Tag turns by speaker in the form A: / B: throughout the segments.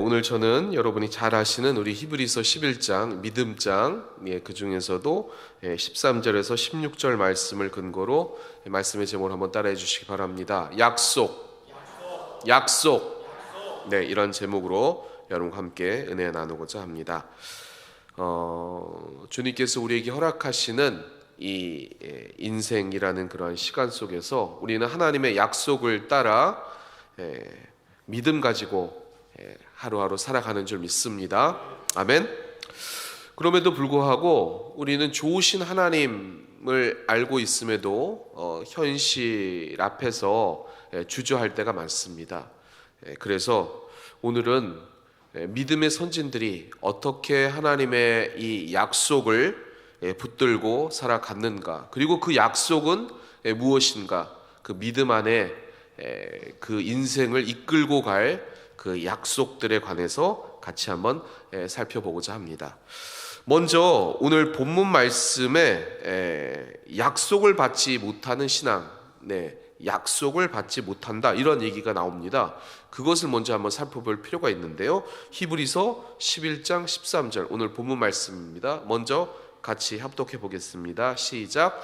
A: 오늘 저는 여러분이 잘 아시는 우리 히브리서 11장 믿음장, 그 중에서도 13절에서 16절 말씀을 근거로 말씀의 제목을 한번 따라해 주시기 바랍니다. 약속. 네, 이런 제목으로 여러분과 함께 은혜 나누고자 합니다. 주님께서 우리에게 허락하시는 이 인생이라는 그런 시간 속에서 우리는 하나님의 약속을 따라 믿음 가지고 하루하루 살아가는 줄 믿습니다. 아멘. 그럼에도 불구하고 우리는 좋으신 하나님을 알고 있음에도 현실 앞에서 주저할 때가 많습니다. 그래서 오늘은 믿음의 선진들이 어떻게 하나님의 이 약속을 붙들고 살아갔는가, 그리고 그 약속은 무엇인가, 그 믿음 안에 그 인생을 이끌고 갈 그 약속들에 관해서 같이 한번 살펴보고자 합니다. 먼저 오늘 본문 말씀에 약속을 받지 못하는 신앙, 약속을 받지 못한다, 이런 얘기가 나옵니다. 그것을 먼저 한번 살펴볼 필요가 있는데요. 히브리서 11장 13절 오늘 본문 말씀입니다. 먼저 같이 합독해 보겠습니다. 시작.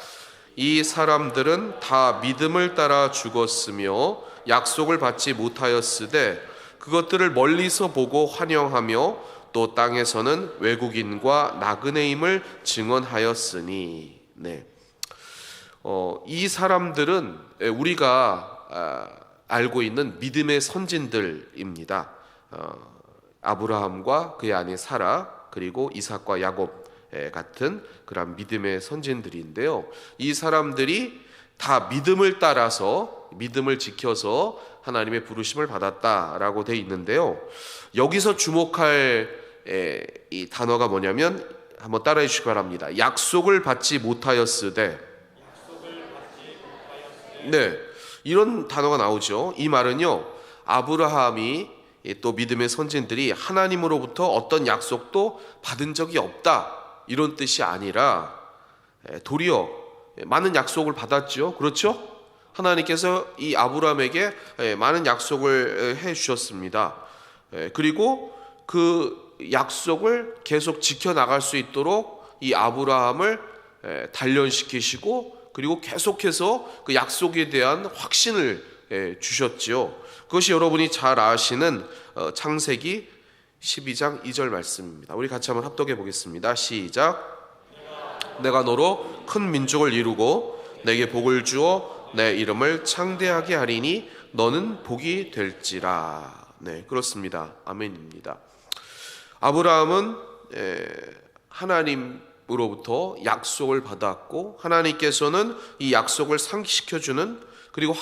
A: 이 사람들은 다 믿음을 따라 죽었으며 약속을 받지 못하였으되 그것들을 멀리서 보고 환영하며 또 땅에서는 외국인과 나그네임을 증언하였으니. 이 사람들은 우리가 알고 있는 믿음의 선진들입니다. 아브라함과 그의 아내 사라, 그리고 이삭과 야곱 같은 그런 믿음의 선진들인데요. 이 사람들이 다 믿음을 따라서, 믿음을 지켜서 하나님의 부르심을 받았다라고 되어 있는데요. 여기서 주목할 이 단어가 뭐냐면, 한번 따라해 주시기 바랍니다. 약속을 받지 못하였으되. 이런 단어가 나오죠. 이 말은요, 아브라함이 또 믿음의 선진들이 하나님으로부터 어떤 약속도 받은 적이 없다, 이런 뜻이 아니라 도리어 많은 약속을 받았죠. 그렇죠? 하나님께서 이 아브라함에게 많은 약속을 해 주셨습니다. 그리고 그 약속을 계속 지켜나갈 수 있도록 이 아브라함을 단련시키시고, 그리고 계속해서 그 약속에 대한 확신을 주셨죠. 그것이 여러분이 잘 아시는 창세기 12장 2절 말씀입니다. 우리 같이 한번 합독해 보겠습니다. 시작. 내가 너로 큰 민족을 이루고 내게 복을 주어 내 이름을 창대하게 하리니 너는 복이 될지라. 그렇습니다. 아멘입니다. 아브라함은 하나님으로부터 약속을 받았고, 하나님께서는 이 약속을 상기시켜주는, 그리고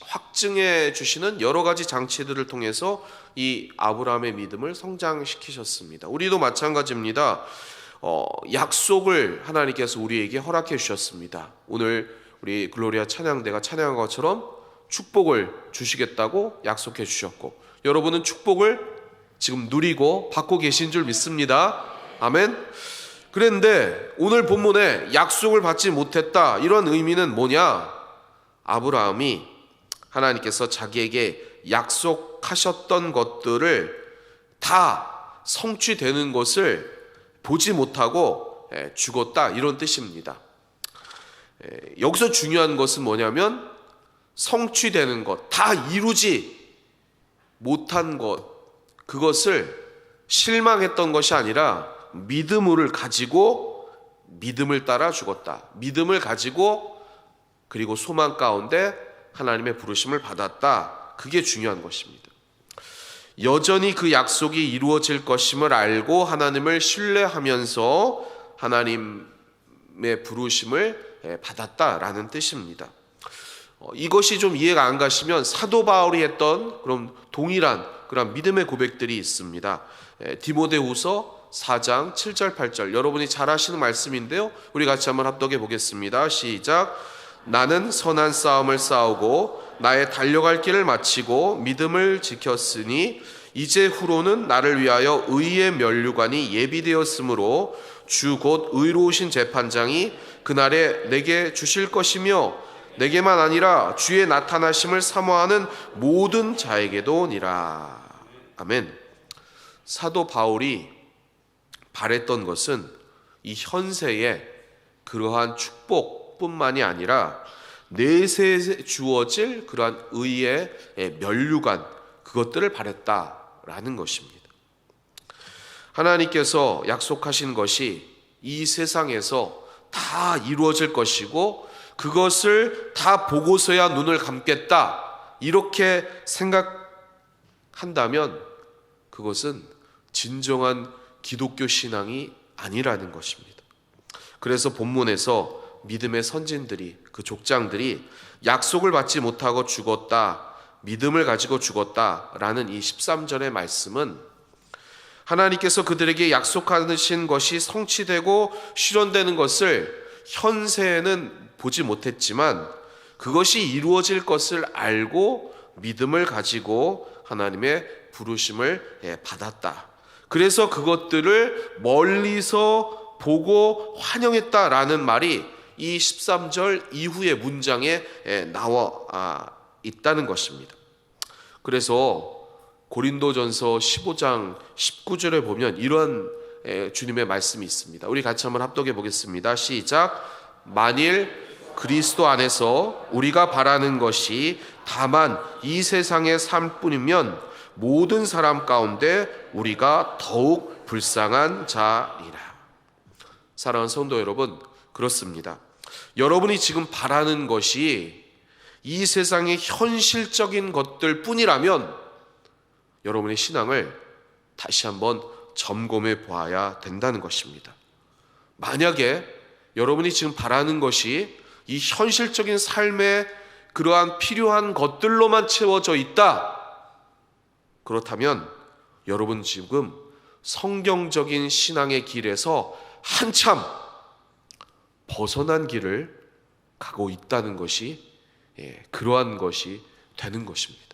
A: 확증해 주시는 여러 가지 장치들을 통해서 이 아브라함의 믿음을 성장시키셨습니다. 우리도 마찬가지입니다. 약속을 하나님께서 우리에게 허락해 주셨습니다. 오늘 우리 글로리아 찬양대가 찬양한 것처럼 축복을 주시겠다고 약속해 주셨고, 여러분은 축복을 지금 누리고 받고 계신 줄 믿습니다. 아멘. 그런데 오늘 본문에 약속을 받지 못했다, 이런 의미는 뭐냐? 아브라함이 하나님께서 자기에게 약속하셨던 것들을 다 성취되는 것을 보지 못하고 죽었다, 이런 뜻입니다. 여기서 중요한 것은 뭐냐면, 성취되는 것, 다 이루지 못한 것, 그것을 실망했던 것이 아니라 믿음을 가지고 믿음을 따라 죽었다. 믿음을 가지고, 그리고 소망 가운데 하나님의 부르심을 받았다. 그게 중요한 것입니다. 여전히 그 약속이 이루어질 것임을 알고 하나님을 신뢰하면서 하나님의 부르심을 받았다라는 뜻입니다. 이것이 좀 이해가 안 가시면 사도 바울이 했던 그런 동일한 그런 믿음의 고백들이 있습니다. 디모데후서 4장 7절 8절 여러분이 잘 아시는 말씀인데요. 우리 같이 한번 합독해 보겠습니다. 시작. 나는 선한 싸움을 싸우고 나의 달려갈 길을 마치고 믿음을 지켰으니 이제 후로는 나를 위하여 의의 면류관이 예비되었으므로 주 곧 의로우신 재판장이 그날에 내게 주실 것이며 내게만 아니라 주의 나타나심을 사모하는 모든 자에게도니라. 아멘. 사도 바울이 바랬던 것은 이 현세의 그러한 축복뿐만이 아니라 내세에 주어질 그러한 의의 면류관, 그것들을 바랬다라는 것입니다. 하나님께서 약속하신 것이 이 세상에서 다 이루어질 것이고 그것을 다 보고서야 눈을 감겠다, 이렇게 생각한다면 그것은 진정한 기독교 신앙이 아니라는 것입니다. 그래서 본문에서 믿음의 선진들이, 그 족장들이 약속을 받지 못하고 죽었다, 믿음을 가지고 죽었다라는 이 13절의 말씀은 하나님께서 그들에게 약속하신 것이 성취되고 실현되는 것을 현세에는 보지 못했지만 그것이 이루어질 것을 알고 믿음을 가지고 하나님의 부르심을 받았다. 그래서 그것들을 멀리서 보고 환영했다라는 말이 이 13절 이후의 문장에 나와 있다는 것입니다. 그래서 고린도전서 15장 19절에 보면 이런 주님의 말씀이 있습니다. 우리 같이 한번 합독해 보겠습니다. 시작. 만일 그리스도 안에서 우리가 바라는 것이 다만 이 세상의 삶뿐이면 모든 사람 가운데 우리가 더욱 불쌍한 자이라. 사랑하는 성도 여러분, 그렇습니다. 여러분이 지금 바라는 것이 이 세상의 현실적인 것들 뿐이라면 여러분의 신앙을 다시 한번 점검해 보아야 된다는 것입니다. 만약에 여러분이 지금 바라는 것이 이 현실적인 삶의 그러한 필요한 것들로만 채워져 있다, 그렇다면 여러분 지금 성경적인 신앙의 길에서 한참 벗어난 길을 가고 있다는 것이 그러한 것이 되는 것입니다.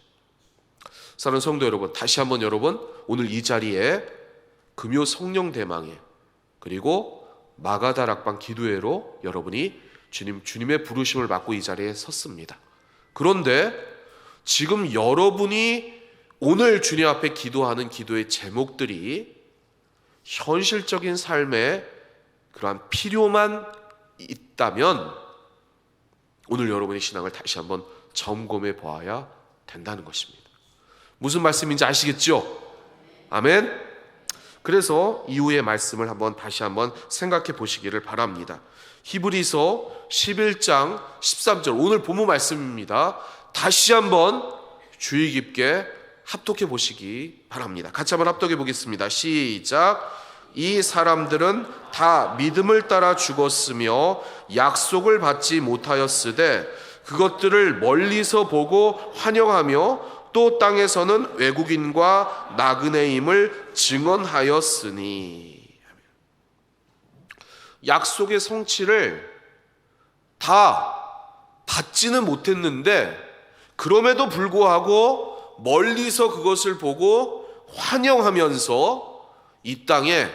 A: 사랑하는 성도 여러분, 다시 한번 여러분, 오늘 이 자리에 금요 성령 대망회 그리고 마가다 락방 기도회로 여러분이 주님의 부르심을 받고 이 자리에 섰습니다. 그런데 지금 여러분이 오늘 주님 앞에 기도하는 기도의 제목들이 현실적인 삶에 그러한 필요만 있다면 오늘 여러분의 신앙을 다시 한번 점검해 보아야 된다는 것입니다. 무슨 말씀인지 아시겠죠? 아멘. 그래서 이후의 말씀을 다시 한번 생각해 보시기를 바랍니다. 히브리서 11장 13절, 오늘 본문 말씀입니다. 다시 한번 주의 깊게 합독해 보시기 바랍니다. 같이 한번 합독해 보겠습니다. 시작. 이 사람들은 다 믿음을 따라 죽었으며 약속을 받지 못하였으되 그것들을 멀리서 보고 환영하며 또 땅에서는 외국인과 나그네임을 증언하였으니. 약속의 성취를 다 받지는 못했는데 그럼에도 불구하고 멀리서 그것을 보고 환영하면서 이 땅에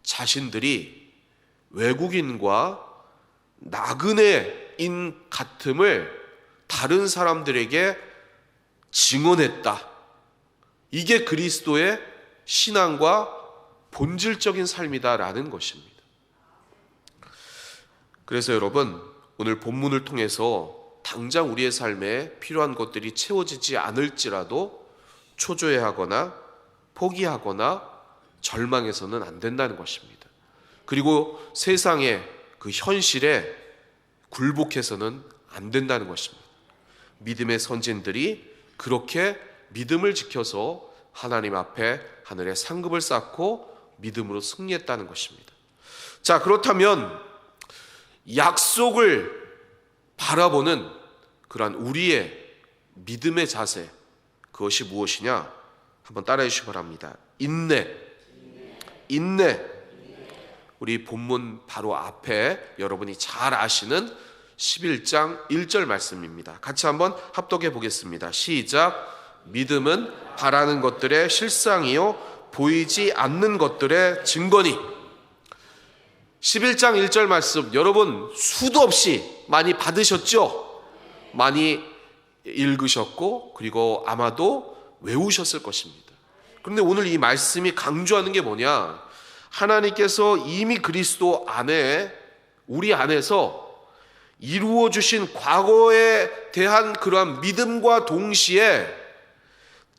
A: 자신들이 외국인과 나그네인 같음을 다른 사람들에게 증언했다. 이게 그리스도의 신앙과 본질적인 삶이다라는 것입니다. 그래서 여러분, 오늘 본문을 통해서 당장 우리의 삶에 필요한 것들이 채워지지 않을지라도 초조해하거나 포기하거나 절망해서는 안 된다는 것입니다. 그리고 세상의 그 현실에 굴복해서는 안 된다는 것입니다. 믿음의 선진들이 그렇게 믿음을 지켜서 하나님 앞에 하늘에 상급을 쌓고 믿음으로 승리했다는 것입니다. 자, 그렇다면 약속을 바라보는 그러한 우리의 믿음의 자세, 그것이 무엇이냐? 한번 따라해 주시기 바랍니다. 인내. 우리 본문 바로 앞에 여러분이 잘 아시는 11장 1절 말씀입니다. 같이 한번 합독해 보겠습니다. 시작. 믿음은 바라는 것들의 실상이요 보이지 않는 것들의 증거니. 11장 1절 말씀 여러분 수도 없이 많이 받으셨죠? 많이 읽으셨고 그리고 아마도 외우셨을 것입니다. 그런데 오늘 이 말씀이 강조하는 게 뭐냐? 하나님께서 이미 그리스도 안에, 우리 안에서 이루어 주신 과거에 대한 그러한 믿음과 동시에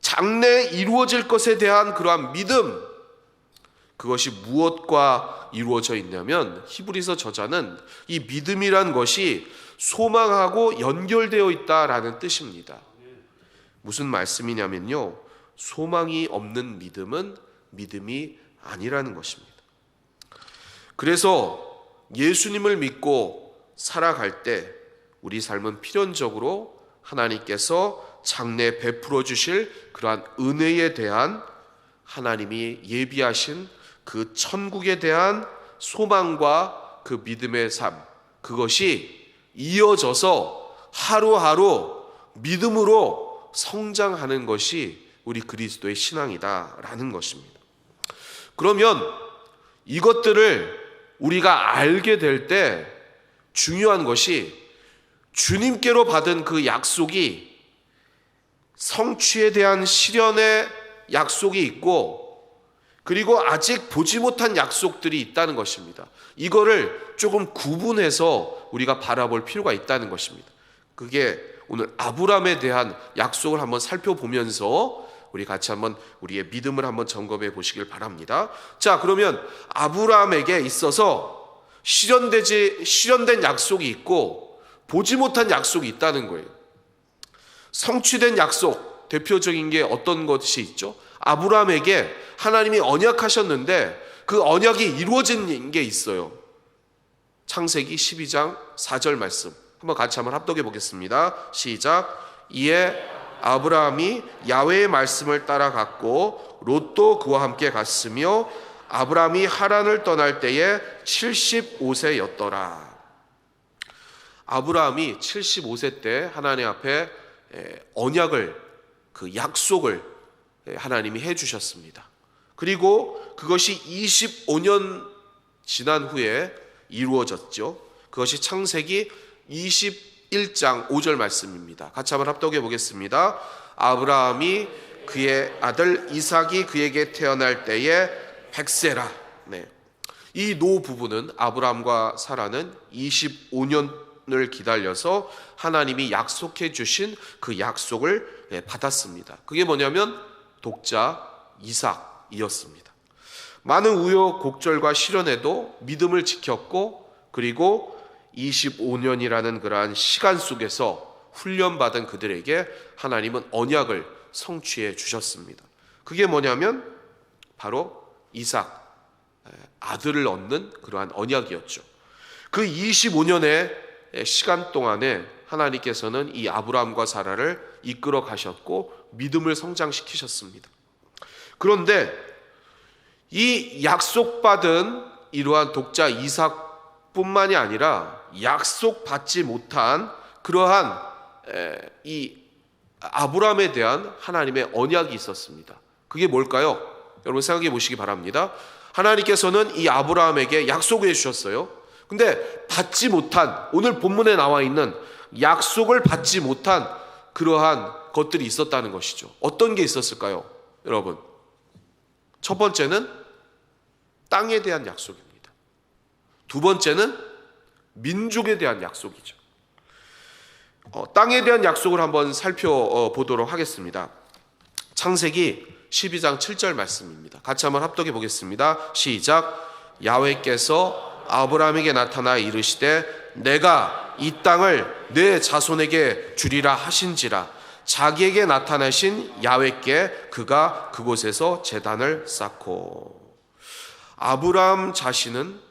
A: 장래에 이루어질 것에 대한 그러한 믿음, 그것이 무엇과 이루어져 있냐면 히브리서 저자는 이 믿음이란 것이 소망하고 연결되어 있다라는 뜻입니다. 무슨 말씀이냐면요, 소망이 없는 믿음은 믿음이 아니라는 것입니다. 그래서 예수님을 믿고 살아갈 때 우리 삶은 필연적으로 하나님께서 장래 베풀어 주실 그러한 은혜에 대한, 하나님이 예비하신 그 천국에 대한 소망과 그 믿음의 삶, 그것이 이어져서 하루하루 믿음으로 성장하는 것이 우리 그리스도의 신앙이다라는 것입니다. 그러면 이것들을 우리가 알게 될 때 중요한 것이, 주님께로 받은 그 약속이 성취에 대한 실현의 약속이 있고, 그리고 아직 보지 못한 약속들이 있다는 것입니다. 이거를 조금 구분해서 우리가 바라볼 필요가 있다는 것입니다. 그게 오늘 아브라함에 대한 약속을 한번 살펴보면서 우리 같이 한번 우리의 믿음을 한번 점검해 보시길 바랍니다. 자, 그러면 아브라함에게 있어서 실현된 약속이 있고 보지 못한 약속이 있다는 거예요. 성취된 약속, 대표적인 게 어떤 것이 있죠? 아브라함에게 하나님이 언약하셨는데 그 언약이 이루어진 게 있어요. 창세기 12장 4절 말씀 한번 같이 한번 합독해 보겠습니다. 시작. 이에 아브라함이 야훼의 말씀을 따라갔고 롯도 그와 함께 갔으며 아브라함이 하란을 떠날 때에 75세였더라. 아브라함이 75세 때 하나님 앞에 언약을, 그 약속을 하나님이 해주셨습니다. 그리고 그것이 25년 지난 후에 이루어졌죠. 그것이 창세기 21장 5절 말씀입니다. 같이 한번 합독해 보겠습니다. 아브라함이 그의 아들 이삭이 그에게 태어날 때에 100세라. 네. 이 노 부부는, 아브라함과 사라는 25년을 기다려서 하나님이 약속해 주신 그 약속을 받았습니다. 그게 뭐냐면 독자 이삭이었습니다. 많은 우여곡절과 시련에도 믿음을 지켰고, 그리고 25년이라는 그러한 시간 속에서 훈련받은 그들에게 하나님은 언약을 성취해 주셨습니다. 그게 뭐냐면 바로 이삭, 아들을 얻는 그러한 언약이었죠. 그 25년의 시간 동안에 하나님께서는 이 아브라함과 사라를 이끌어 가셨고 믿음을 성장시키셨습니다. 그런데 이 약속받은 이러한 독자 이삭뿐만이 아니라 약속받지 못한 그러한 이 아브라함에 대한 하나님의 언약이 있었습니다. 그게 뭘까요? 여러분 생각해 보시기 바랍니다. 하나님께서는 이 아브라함에게 약속을 해주셨어요. 근데 받지 못한, 오늘 본문에 나와 있는 약속을 받지 못한 그러한 것들이 있었다는 것이죠. 어떤 게 있었을까요? 여러분, 첫 번째는 땅에 대한 약속입니다. 두 번째는 민족에 대한 약속이죠. 땅에 대한 약속을 한번 살펴보도록 하겠습니다. 창세기 12장 7절 말씀입니다. 같이 한번 합독해 보겠습니다. 시작. 야훼께서 아브라함에게 나타나 이르시되 내가 이 땅을 내 자손에게 주리라 하신지라. 자기에게 나타나신 야훼께 그가 그곳에서 제단을 쌓고. 아브라함 자신은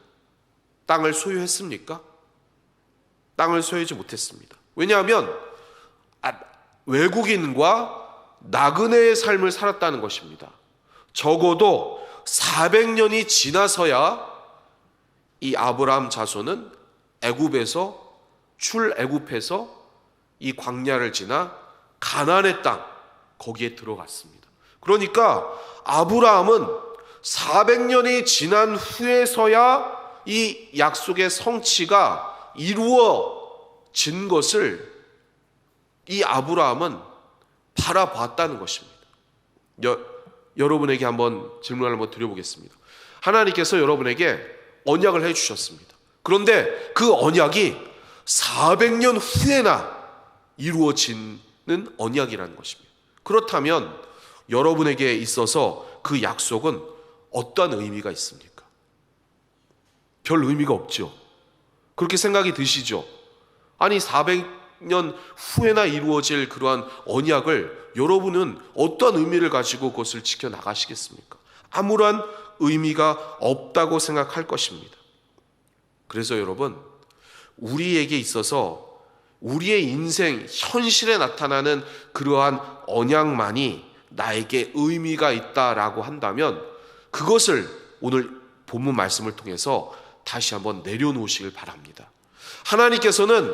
A: 땅을 소유했습니까? 땅을 소유하지 못했습니다. 왜냐하면 외국인과 나그네의 삶을 살았다는 것입니다. 적어도 400년이 지나서야 이 아브라함 자손은 출애굽해서 이 광야를 지나 가나안의 땅, 거기에 들어갔습니다. 그러니까 아브라함은 400년이 지난 후에서야 이 약속의 성취가 이루어진 것을 이 아브라함은 바라봤다는 것입니다. 여러분에게 한번 질문을 한번 드려보겠습니다. 하나님께서 여러분에게 언약을 해주셨습니다. 그런데 그 언약이 400년 후에나 이루어지는 언약이라는 것입니다. 그렇다면 여러분에게 있어서 그 약속은 어떤 의미가 있습니까? 별 의미가 없죠. 그렇게 생각이 드시죠? 아니 400년 후에나 이루어질 그러한 언약을 여러분은 어떤 의미를 가지고 그것을 지켜나가시겠습니까? 아무런 의미가 없다고 생각할 것입니다. 그래서 여러분, 우리에게 있어서 우리의 인생 현실에 나타나는 그러한 언약만이 나에게 의미가 있다라고 한다면 그것을 오늘 본문 말씀을 통해서 다시 한번 내려놓으시길 바랍니다. 하나님께서는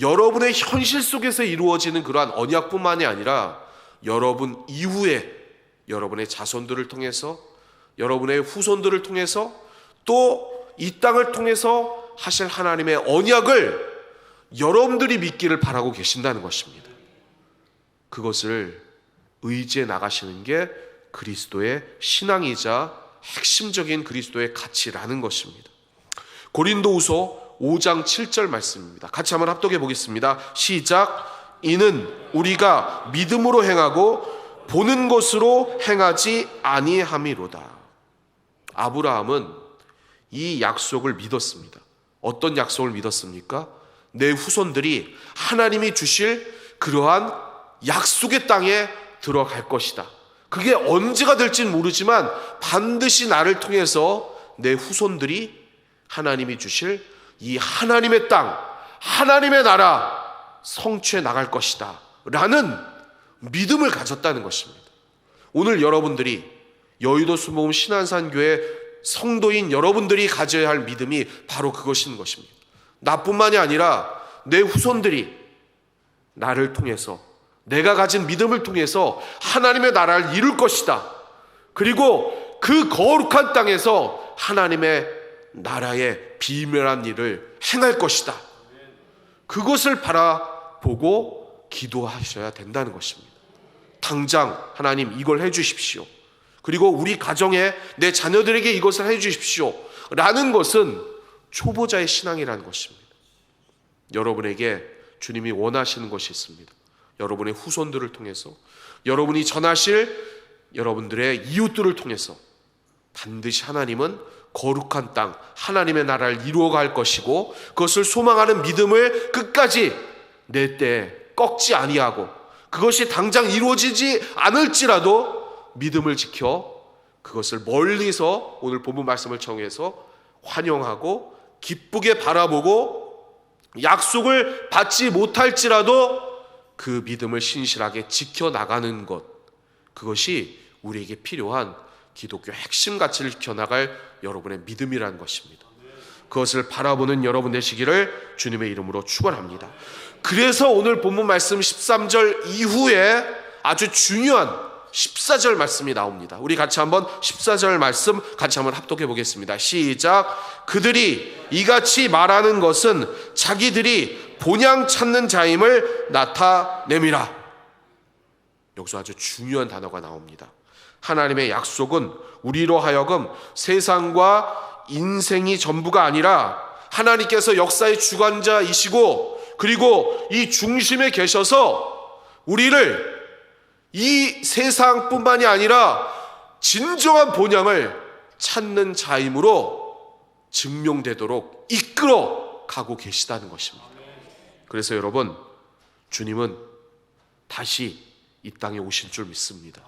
A: 여러분의 현실 속에서 이루어지는 그러한 언약뿐만이 아니라 여러분 이후에 여러분의 자손들을 통해서 여러분의 후손들을 통해서 또 이 땅을 통해서 하실 하나님의 언약을 여러분들이 믿기를 바라고 계신다는 것입니다. 그것을 의지해 나가시는 게 그리스도의 신앙이자 핵심적인 그리스도의 가치라는 것입니다. 고린도후서 5장 7절 말씀입니다. 같이 한번 합독해 보겠습니다. 시작. 이는 우리가 믿음으로 행하고 보는 것으로 행하지 아니함이로다. 아브라함은 이 약속을 믿었습니다. 어떤 약속을 믿었습니까? 내 후손들이 하나님이 주실 그러한 약속의 땅에 들어갈 것이다. 그게 언제가 될지는 모르지만 반드시 나를 통해서 내 후손들이 하나님이 주실 이 하나님의 땅, 하나님의 나라 성취해 나갈 것이다 라는 믿음을 가졌다는 것입니다. 오늘 여러분들이 여의도 수목음 신안산교회 성도인 여러분들이 가져야 할 믿음이 바로 그것인 것입니다. 나뿐만이 아니라 내 후손들이 나를 통해서 내가 가진 믿음을 통해서 하나님의 나라를 이룰 것이다. 그리고 그 거룩한 땅에서 하나님의 나라의 비밀한 일을 행할 것이다. 그것을 바라보고 기도하셔야 된다는 것입니다. 당장 하나님 이걸 해주십시오. 그리고 우리 가정에 내 자녀들에게 이것을 해주십시오 라는 것은 초보자의 신앙이라는 것입니다. 여러분에게 주님이 원하시는 것이 있습니다. 여러분의 후손들을 통해서 여러분이 전하실 여러분들의 이웃들을 통해서 반드시 하나님은 거룩한 땅 하나님의 나라를 이루어갈 것이고 그것을 소망하는 믿음을 끝까지 내 때에 꺾지 아니하고 그것이 당장 이루어지지 않을지라도 믿음을 지켜 그것을 멀리서 오늘 본문 말씀을 청해서 환영하고 기쁘게 바라보고 약속을 받지 못할지라도 그 믿음을 신실하게 지켜나가는 것, 그것이 우리에게 필요한 기독교 핵심 가치를 지켜나갈 여러분의 믿음이라는 것입니다. 그것을 바라보는 여러분 되시기를 주님의 이름으로 축원합니다. 그래서 오늘 본문 말씀 13절 이후에 아주 중요한 14절 말씀이 나옵니다. 우리 같이 한번 14절 말씀 같이 한번 합독해 보겠습니다. 시작. 그들이 이같이 말하는 것은 자기들이 본향 찾는 자임을 나타냄이라. 여기서 아주 중요한 단어가 나옵니다. 하나님의 약속은 우리로 하여금 세상과 인생이 전부가 아니라 하나님께서 역사의 주관자이시고 그리고 이 중심에 계셔서 우리를 이 세상뿐만이 아니라 진정한 본향을 찾는 자임으로 증명되도록 이끌어 가고 계시다는 것입니다. 그래서 여러분, 주님은 다시 이 땅에 오실 줄 믿습니다.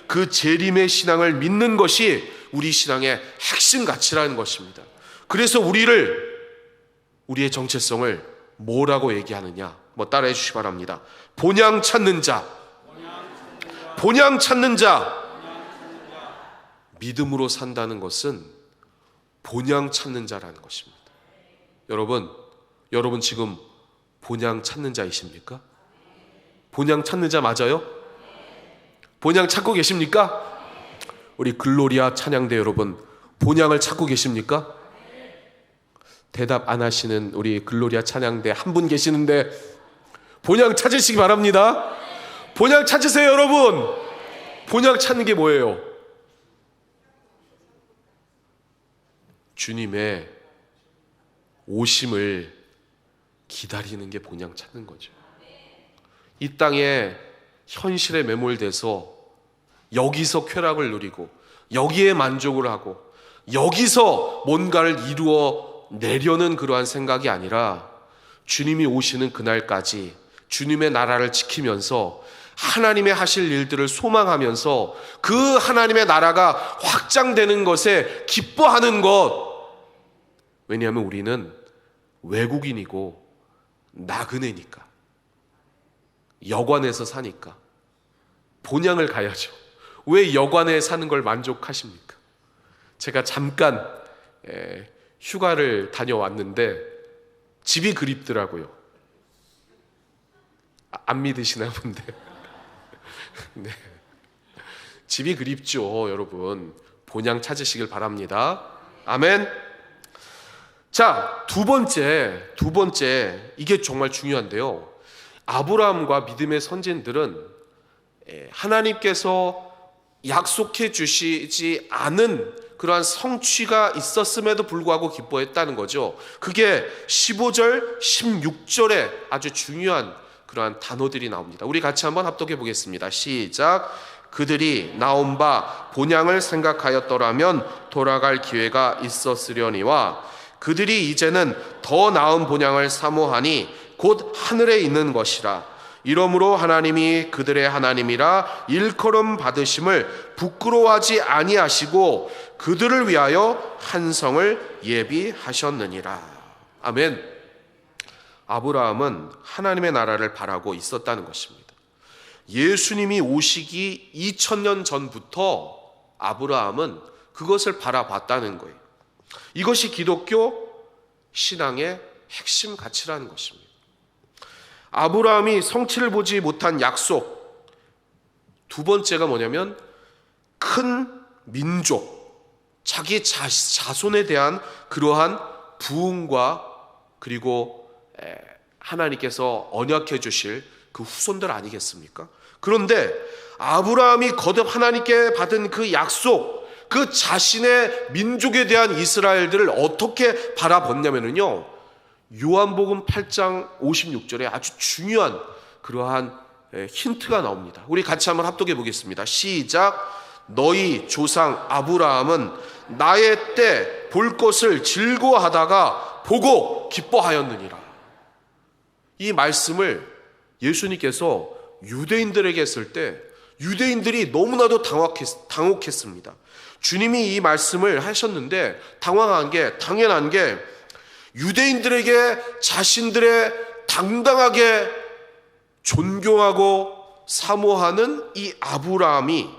A: 그 재림의 신앙을 믿는 것이 우리 신앙의 핵심 가치라는 것입니다. 그래서 우리의 정체성을 뭐라고 얘기하느냐? 따라해 주시기 바랍니다. 본향 찾는 자, 본향 찾는 자. 믿음으로 산다는 것은 본향 찾는 자라는 것입니다. 여러분 지금 본향 찾는 자이십니까? 본향 찾는 자 맞아요? 본향 찾고 계십니까? 우리 글로리아 찬양대 여러분, 본향을 찾고 계십니까? 대답 안 하시는 우리 글로리아 찬양대 한 분 계시는데 본향 찾으시기 바랍니다. 본향 찾으세요, 여러분. 본향 찾는 게 뭐예요? 주님의 오심을 기다리는 게 본향 찾는 거죠. 이 땅에 현실에 매몰돼서 여기서 쾌락을 누리고 여기에 만족을 하고 여기서 뭔가를 이루어 내려는 그러한 생각이 아니라 주님이 오시는 그날까지 주님의 나라를 지키면서 하나님의 하실 일들을 소망하면서 그 하나님의 나라가 확장되는 것에 기뻐하는 것. 왜냐하면 우리는 외국인이고 나그네니까, 여관에서 사니까 본향을 가야죠. 왜 여관에 사는 걸 만족하십니까? 제가 잠깐 휴가를 다녀왔는데 집이 그립더라고요. 안 믿으시나 본데. 네. 집이 그립죠, 여러분. 본향 찾으시길 바랍니다. 아멘. 자, 두 번째, 이게 정말 중요한데요. 아브라함과 믿음의 선진들은 하나님께서 약속해 주시지 않은 그러한 성취가 있었음에도 불구하고 기뻐했다는 거죠. 그게 15절, 16절에 아주 중요한 그러한 단어들이 나옵니다. 우리 같이 한번 합독해 보겠습니다. 시작. 그들이 나온 바 본향을 생각하였더라면 돌아갈 기회가 있었으려니와 그들이 이제는 더 나은 본향을 사모하니 곧 하늘에 있는 것이라. 이러므로 하나님이 그들의 하나님이라 일컬음 받으심을 부끄러워하지 아니하시고 그들을 위하여 한 성을 예비하셨느니라. 아멘. 아브라함은 하나님의 나라를 바라고 있었다는 것입니다. 예수님이 오시기 2000년 전부터 아브라함은 그것을 바라봤다는 거예요. 이것이 기독교 신앙의 핵심 가치라는 것입니다. 아브라함이 성취를 보지 못한 약속, 두 번째가 뭐냐면 큰 민족, 자기 자손에 대한 그러한 부흥과 그리고 하나님께서 언약해 주실 그 후손들 아니겠습니까? 그런데 아브라함이 거듭 하나님께 받은 그 약속, 그 자신의 민족에 대한 이스라엘들을 어떻게 바라봤냐면요, 요한복음 8장 56절에 아주 중요한 그러한 힌트가 나옵니다. 우리 같이 한번 합독해 보겠습니다. 시작. 너희 조상 아브라함은 나의 때 볼 것을 즐거워하다가 보고 기뻐하였느니라. 이 말씀을 예수님께서 유대인들에게 했을 때 유대인들이 너무나도 당혹했습니다. 주님이 이 말씀을 하셨는데 당연한 게 유대인들에게 자신들의 당당하게 존경하고 사모하는 이 아브라함이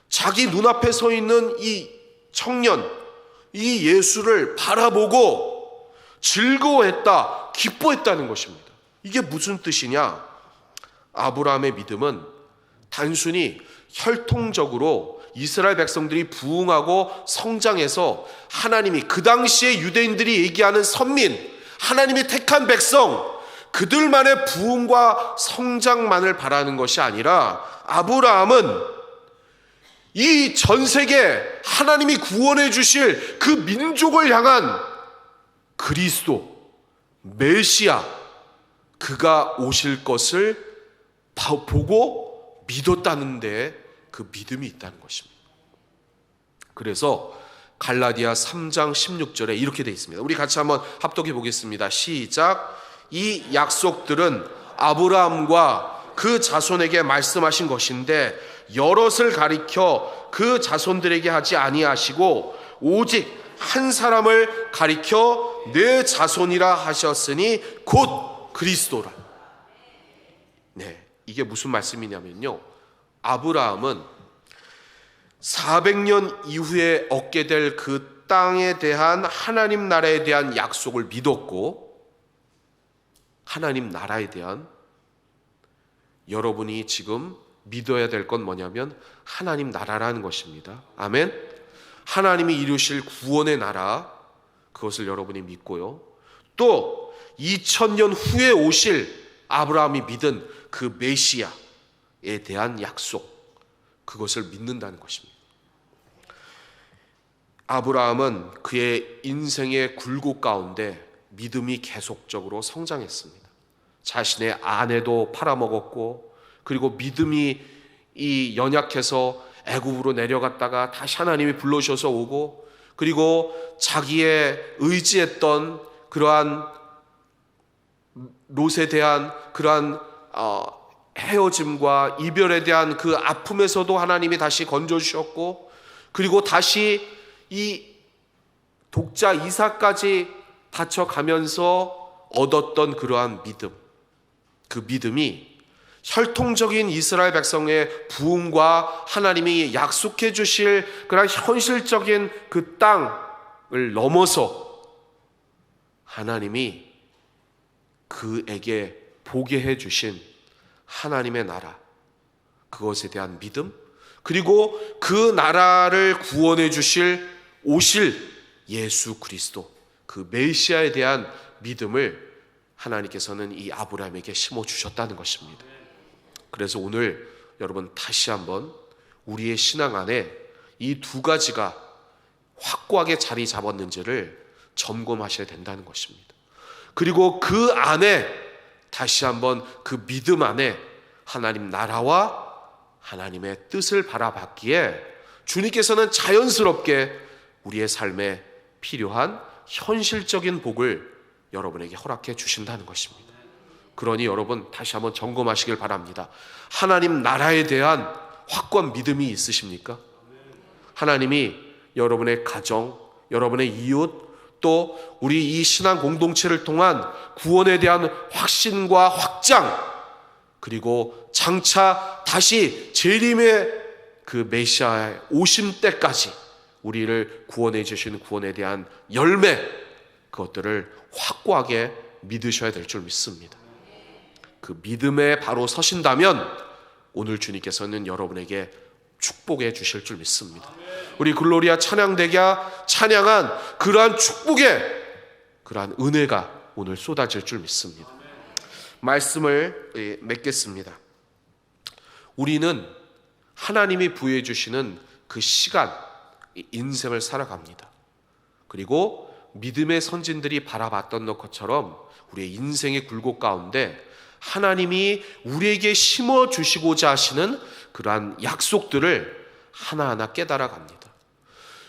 A: 자기 눈앞에 서 있는 이 청년, 이 예수를 바라보고 즐거워했다, 기뻐했다는 것입니다. 이게 무슨 뜻이냐? 아브라함의 믿음은 단순히 혈통적으로 이스라엘 백성들이 부흥하고 성장해서 하나님이 그 당시에 유대인들이 얘기하는 선민, 하나님이 택한 백성, 그들만의 부흥과 성장만을 바라는 것이 아니라 아브라함은 이 전 세계 하나님이 구원해 주실 그 민족을 향한 그리스도, 메시아, 그가 오실 것을 보고 믿었다는 데 그 믿음이 있다는 것입니다. 그래서 갈라디아 3장 16절에 이렇게 되어 있습니다. 우리 같이 한번 합독해 보겠습니다. 시작. 이 약속들은 아브라함과 그 자손에게 말씀하신 것인데 여럿을 가리켜 그 자손들에게 하지 아니하시고 오직 한 사람을 가리켜 내 자손이라 하셨으니 곧 그리스도라. 네, 이게 무슨 말씀이냐면요, 아브라함은 400년 이후에 얻게 될 그 땅에 대한 하나님 나라에 대한 약속을 믿었고, 하나님 나라에 대한, 여러분이 지금 믿어야 될 건 뭐냐면 하나님 나라라는 것입니다. 아멘. 하나님이 이루실 구원의 나라, 그것을 여러분이 믿고요, 또 2000년 후에 오실 아브라함이 믿은 그 메시아에 대한 약속, 그것을 믿는다는 것입니다. 아브라함은 그의 인생의 굴곡 가운데 믿음이 계속적으로 성장했습니다. 자신의 아내도 팔아먹었고, 그리고 믿음이 이 연약해서 애굽으로 내려갔다가 다시 하나님이 불러주셔서 오고, 그리고 자기의 의지했던 그러한 롯에 대한 그러한 헤어짐과 이별에 대한 그 아픔에서도 하나님이 다시 건져주셨고, 그리고 다시 이 독자 이삭까지 다쳐가면서 얻었던 그러한 믿음, 그 믿음이 혈통적인 이스라엘 백성의 부흥과 하나님이 약속해 주실 그런 현실적인 그 땅을 넘어서 하나님이 그에게 보게 해 주신 하나님의 나라, 그것에 대한 믿음, 그리고 그 나라를 구원해 주실 오실 예수 그리스도, 그 메시아에 대한 믿음을 하나님께서는 이 아브라함에게 심어 주셨다는 것입니다. 그래서 오늘 여러분 다시 한번 우리의 신앙 안에 이 두 가지가 확고하게 자리 잡았는지를 점검하셔야 된다는 것입니다. 그리고 그 안에 다시 한번 그 믿음 안에 하나님 나라와 하나님의 뜻을 바라봤기에 주님께서는 자연스럽게 우리의 삶에 필요한 현실적인 복을 여러분에게 허락해 주신다는 것입니다. 그러니 여러분 다시 한번 점검하시길 바랍니다. 하나님 나라에 대한 확고한 믿음이 있으십니까? 하나님이 여러분의 가정, 여러분의 이웃, 또 우리 이 신앙 공동체를 통한 구원에 대한 확신과 확장, 그리고 장차 다시 재림의 그 메시아의 오심 때까지 우리를 구원해 주시는 구원에 대한 열매, 그것들을 확고하게 믿으셔야 될 줄 믿습니다. 그 믿음에 바로 서신다면 오늘 주님께서는 여러분에게 축복해 주실 줄 믿습니다. 우리 글로리아 찬양대가 찬양한 그러한 축복의 그러한 은혜가 오늘 쏟아질 줄 믿습니다. 말씀을 맺겠습니다. 우리는 하나님이 부여해 주시는 그 시간, 인생을 살아갑니다. 그리고 믿음의 선진들이 바라봤던 것처럼 우리의 인생의 굴곡 가운데 하나님이 우리에게 심어주시고자 하시는 그러한 약속들을 하나하나 깨달아 갑니다.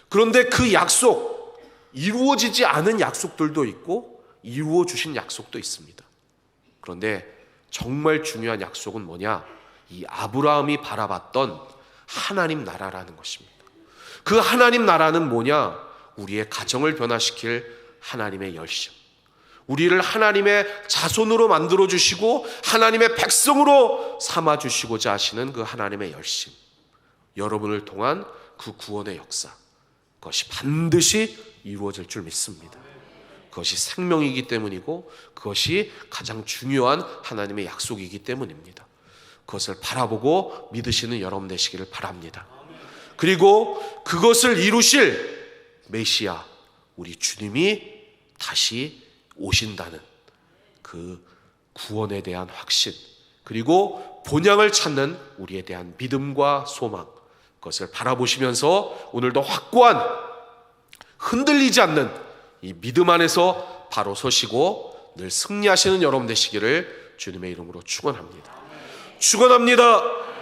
A: 그런데 그 약속, 이루어지지 않은 약속들도 있고 이루어 주신 약속도 있습니다. 그런데 정말 중요한 약속은 뭐냐? 이 아브라함이 바라봤던 하나님 나라라는 것입니다. 그 하나님 나라는 뭐냐? 우리의 가정을 변화시킬 하나님의 열심, 우리를 하나님의 자손으로 만들어 주시고 하나님의 백성으로 삼아 주시고자 하시는 그 하나님의 열심, 여러분을 통한 그 구원의 역사, 그것이 반드시 이루어질 줄 믿습니다. 그것이 생명이기 때문이고 그것이 가장 중요한 하나님의 약속이기 때문입니다. 그것을 바라보고 믿으시는 여러분 되시기를 바랍니다. 그리고 그것을 이루실 메시아, 우리 주님이 다시 오신다는 그 구원에 대한 확신, 그리고 본향을 찾는 우리에 대한 믿음과 소망, 그것을 바라보시면서 오늘도 확고한 흔들리지 않는 이 믿음 안에서 바로 서시고 늘 승리하시는 여러분 되시기를 주님의 이름으로 축원합니다. 축원합니다.